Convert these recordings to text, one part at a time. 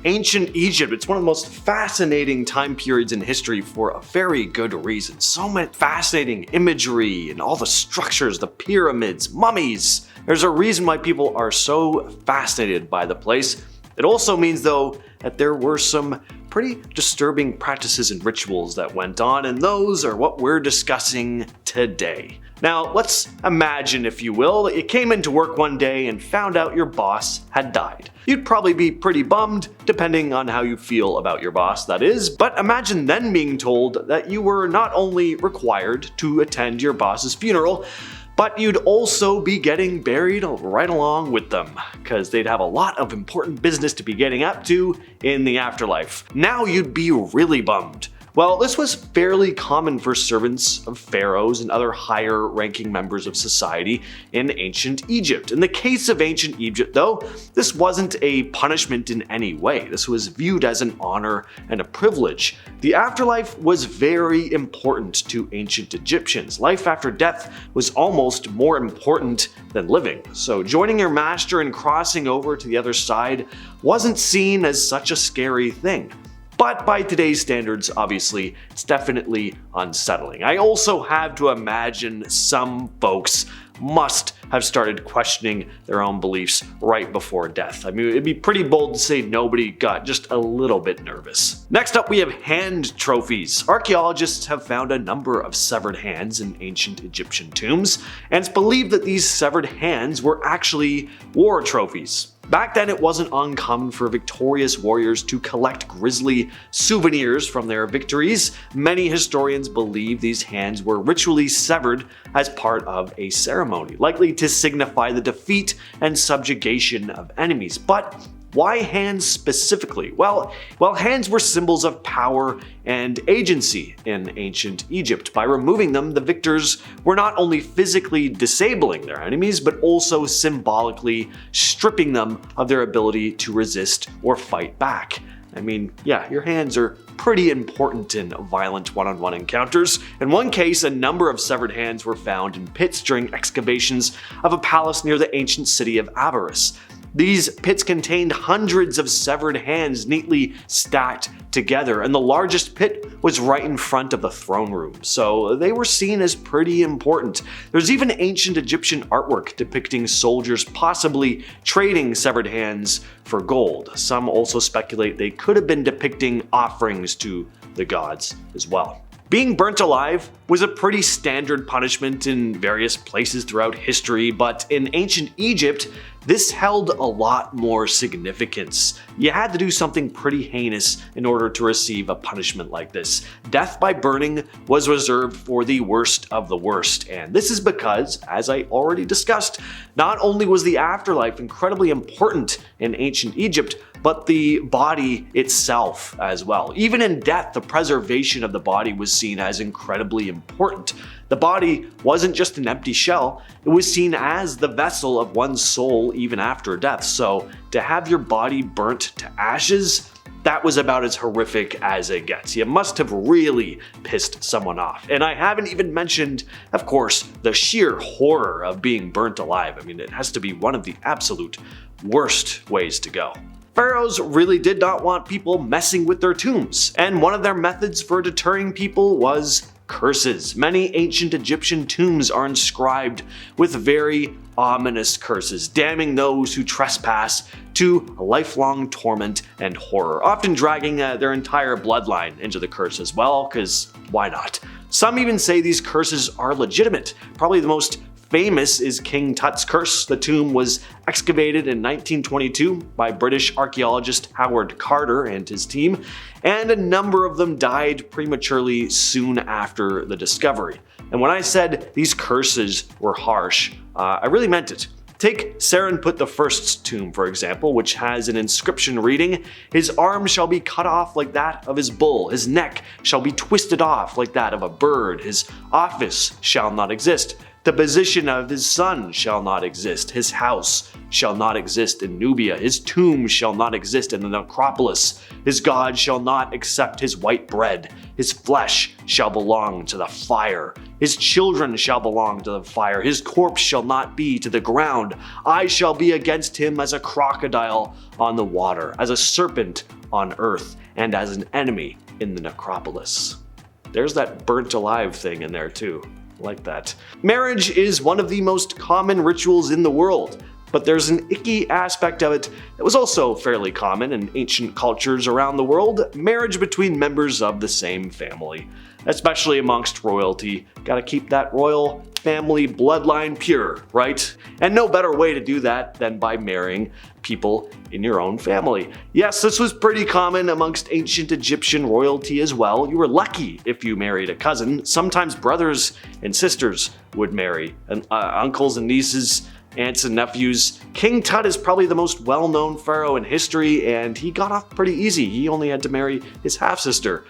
Ancient Egypt, it's one of the most fascinating time periods in history for a very good reason. So much fascinating imagery and all the structures, the pyramids, mummies. There's a reason why people are so fascinated by the place. It also means, though, that there were some pretty disturbing practices and rituals that went on, and those are what we're discussing today. Now, let's imagine, if you will, that you came into work one day and found out your boss had died. You'd probably be pretty bummed, depending on how you feel about your boss, that is, but imagine then being told that you were not only required to attend your boss's funeral, but you'd also be getting buried right along with them, because they'd have a lot of important business to be getting up to in the afterlife. Now you'd be really bummed. Well, this was fairly common for servants of pharaohs and other higher ranking members of society in ancient Egypt. In the case of ancient Egypt, though, this wasn't a punishment in any way. This was viewed as an honor and a privilege. The afterlife was very important to ancient Egyptians. Life after death was almost more important than living. So joining your master and crossing over to the other side wasn't seen as such a scary thing. But by today's standards, obviously, it's definitely unsettling. I also have to imagine some folks must have started questioning their own beliefs right before death. I mean, it'd be pretty bold to say nobody got just a little bit nervous. Next up, we have hand trophies. Archaeologists have found a number of severed hands in ancient Egyptian tombs, and it's believed that these severed hands were actually war trophies. Back then, it wasn't uncommon for victorious warriors to collect grisly souvenirs from their victories. Many historians believe these hands were ritually severed as part of a ceremony, likely to signify the defeat and subjugation of enemies. But why hands specifically? Well, hands were symbols of power and agency in ancient Egypt. By removing them, the victors were not only physically disabling their enemies, but also symbolically stripping them of their ability to resist or fight back. I mean, yeah, your hands are pretty important in violent one-on-one encounters. In one case, a number of severed hands were found in pits during excavations of a palace near the ancient city of Avaris. These pits contained hundreds of severed hands neatly stacked together, and the largest pit was right in front of the throne room, so they were seen as pretty important. There's even ancient Egyptian artwork depicting soldiers possibly trading severed hands for gold. Some also speculate they could have been depicting offerings to the gods as well. Being burnt alive was a pretty standard punishment in various places throughout history, but in ancient Egypt, this held a lot more significance. You had to do something pretty heinous in order to receive a punishment like this. Death by burning was reserved for the worst of the worst, and this is because, as I already discussed, not only was the afterlife incredibly important in ancient Egypt, but the body itself as well. Even in death, the preservation of the body was seen as incredibly important. The body wasn't just an empty shell, it was seen as the vessel of one's soul even after death. So to have your body burnt to ashes, that was about as horrific as it gets. You must have really pissed someone off. And I haven't even mentioned, of course, the sheer horror of being burnt alive. I mean, it has to be one of the absolute worst ways to go. Pharaohs really did not want people messing with their tombs, and one of their methods for deterring people was curses. Many ancient Egyptian tombs are inscribed with very ominous curses, damning those who trespass to lifelong torment and horror, often dragging their entire bloodline into the curse as well, because why not? Some even say these curses are legitimate. Probably the most famous is King Tut's curse. The tomb was excavated in 1922 by British archaeologist Howard Carter and his team, and a number of them died prematurely soon after the discovery. And when I said these curses were harsh, I really meant it. Take Serenput I's tomb, for example, which has an inscription reading, "His arm shall be cut off like that of his bull, his neck shall be twisted off like that of a bird, his office shall not exist." The position of his son shall not exist. His house shall not exist in Nubia. His tomb shall not exist in the necropolis. His god shall not accept his white bread. His flesh shall belong to the fire. His children shall belong to the fire. His corpse shall not be to the ground. I shall be against him as a crocodile on the water, as a serpent on earth, and as an enemy in the necropolis. There's that burnt alive thing in there too. Like that. Marriage is one of the most common rituals in the world, but there's an icky aspect of it that was also fairly common in ancient cultures around the world: marriage between members of the same family. Especially amongst royalty. Gotta keep that royal family bloodline pure, right? And no better way to do that than by marrying people in your own family. Yes, this was pretty common amongst ancient Egyptian royalty as well. You were lucky if you married a cousin. Sometimes brothers and sisters would marry, and uncles and nieces, aunts and nephews. King Tut is probably the most well-known pharaoh in history, and he got off pretty easy. He only had to marry his half-sister.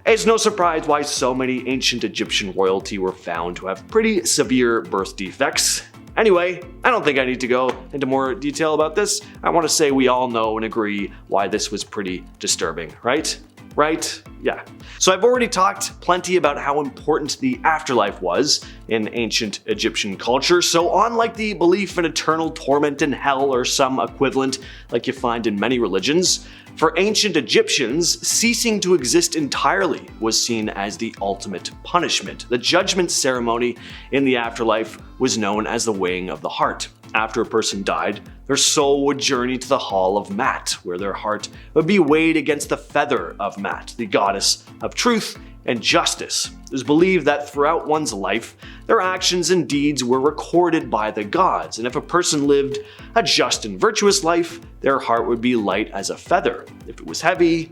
It's no surprise why so many ancient Egyptian royalty were found to have pretty severe birth defects. Anyway, I don't think I need to go into more detail about this. I want to say we all know and agree why this was pretty disturbing, right? Right? Yeah. So I've already talked plenty about how important the afterlife was in ancient Egyptian culture. So unlike the belief in eternal torment in hell or some equivalent like you find in many religions, for ancient Egyptians, ceasing to exist entirely was seen as the ultimate punishment. The judgment ceremony in the afterlife was known as the weighing of the heart. After a person died, their soul would journey to the Hall of Mat, where their heart would be weighed against the feather of Mat, the goddess of truth and justice. It was believed that throughout one's life, their actions and deeds were recorded by the gods, and if a person lived a just and virtuous life, their heart would be light as a feather. If it was heavy,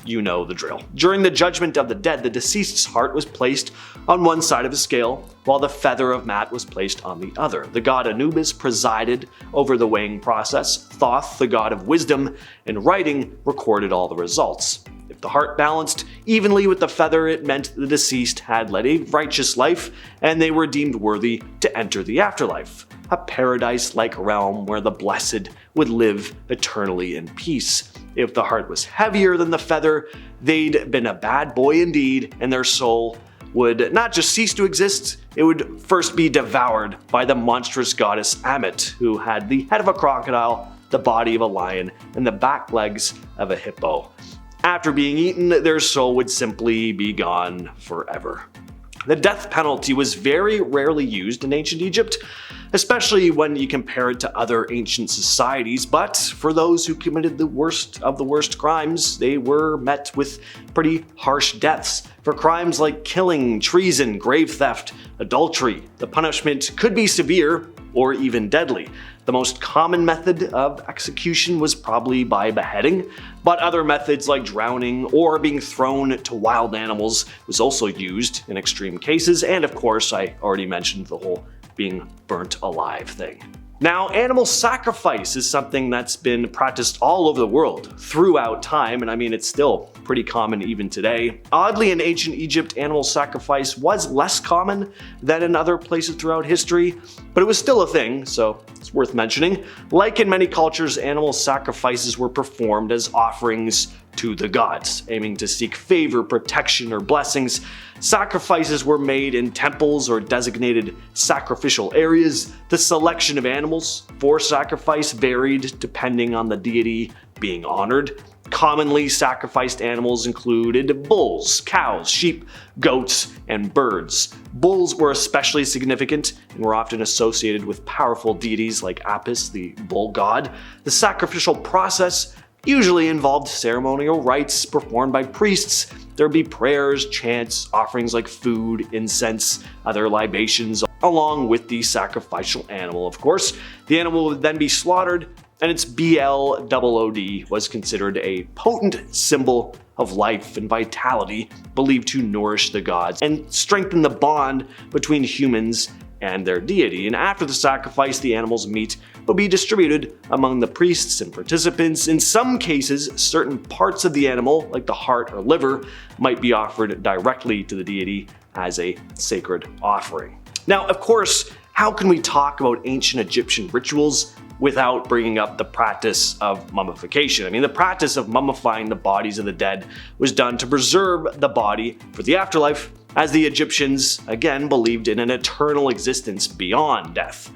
you know the drill. During the judgment of the dead, the deceased's heart was placed on one side of a scale, while the feather of Mat was placed on the other. The god Anubis presided over the weighing process. Thoth, the god of wisdom and writing, recorded all the results. If the heart balanced evenly with the feather, it meant the deceased had led a righteous life, and they were deemed worthy to enter the afterlife, a paradise-like realm where the blessed would live eternally in peace. If the heart was heavier than the feather, they'd been a bad boy indeed, and their soul would not just cease to exist, it would first be devoured by the monstrous goddess Ammit, who had the head of a crocodile, the body of a lion, and the back legs of a hippo. After being eaten, their soul would simply be gone forever. The death penalty was very rarely used in ancient Egypt, especially when you compare it to other ancient societies, but for those who committed the worst of the worst crimes, they were met with pretty harsh deaths. For crimes like killing, treason, grave theft, adultery, the punishment could be severe or even deadly. The most common method of execution was probably by beheading, but other methods like drowning or being thrown to wild animals was also used in extreme cases, and of course I already mentioned the whole being burnt alive thing. Now, animal sacrifice is something that's been practiced all over the world throughout time, and I mean it's still pretty common even today. Oddly, in ancient Egypt, animal sacrifice was less common than in other places throughout history, but it was still a thing, so it's worth mentioning. Like in many cultures, animal sacrifices were performed as offerings to the gods, aiming to seek favor, protection, or blessings. Sacrifices were made in temples or designated sacrificial areas. The selection of animals for sacrifice varied depending on the deity being honored. Commonly sacrificed animals included bulls, cows, sheep, goats, and birds. Bulls were especially significant and were often associated with powerful deities like Apis, the bull god. The sacrificial process usually involved ceremonial rites performed by priests. There'd be prayers, chants, offerings like food, incense, other libations, along with the sacrificial animal, of course. The animal would then be slaughtered, and its BLOOD was considered a potent symbol of life and vitality, believed to nourish the gods and strengthen the bond between humans and their deity. And after the sacrifice, the animal's meat would be distributed among the priests and participants. In some cases, certain parts of the animal, like the heart or liver, might be offered directly to the deity as a sacred offering. Now, of course, how can we talk about ancient Egyptian rituals without bringing up the practice of mummification? I mean, the practice of mummifying the bodies of the dead was done to preserve the body for the afterlife, as the Egyptians, again, believed in an eternal existence beyond death.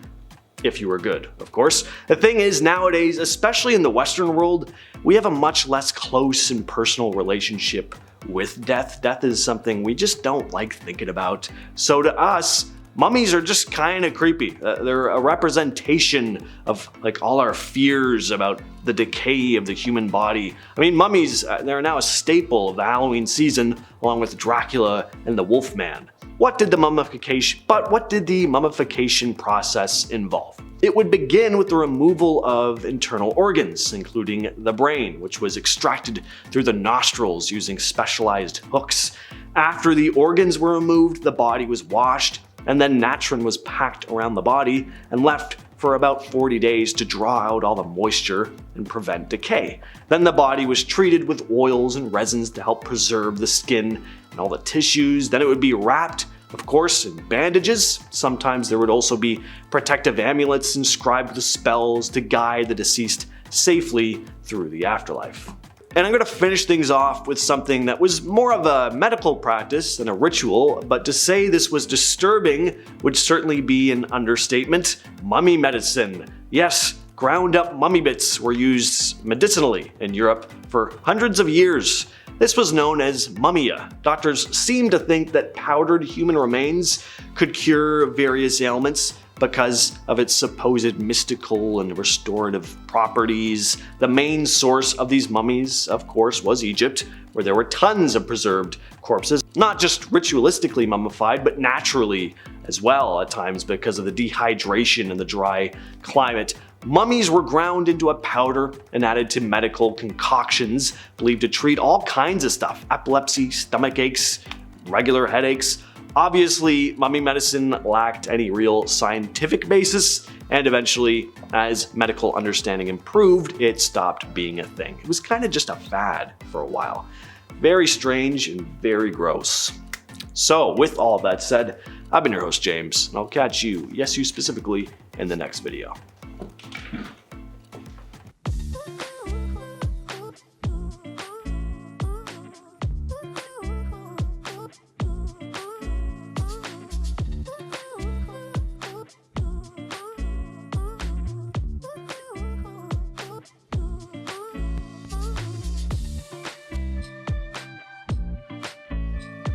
If you were good, of course. The thing is, nowadays, especially in the Western world, we have a much less close and personal relationship with death. Death is something we just don't like thinking about. So to us, mummies are just kind of creepy. They're a representation of like all our fears about the decay of the human body. I mean, mummies, they're now a staple of the Halloween season, along with Dracula and the Wolfman. What did the mummification process involve? It would begin with the removal of internal organs, including the brain, which was extracted through the nostrils using specialized hooks. After the organs were removed, the body was washed, and then natron was packed around the body and left for about 40 days to draw out all the moisture and prevent decay. Then the body was treated with oils and resins to help preserve the skin and all the tissues. Then it would be wrapped, of course, in bandages. Sometimes there would also be protective amulets inscribed with spells to guide the deceased safely through the afterlife. And I'm going to finish things off with something that was more of a medical practice than a ritual, but to say this was disturbing would certainly be an understatement. Mummy medicine. Yes, ground up mummy bits were used medicinally in Europe for hundreds of years. This was known as mummia. Doctors seemed to think that powdered human remains could cure various ailments because of its supposed mystical and restorative properties. The main source of these mummies, of course, was Egypt, where there were tons of preserved corpses, not just ritualistically mummified, but naturally as well at times because of the dehydration and the dry climate. Mummies were ground into a powder and added to medical concoctions believed to treat all kinds of stuff: epilepsy, stomach aches, regular headaches. Obviously, mummy medicine lacked any real scientific basis, and eventually, as medical understanding improved, it stopped being a thing. It was kind of just a fad for a while. Very strange and very gross. So, with all that said, I've been your host, James, and I'll catch you, yes you specifically, in the next video.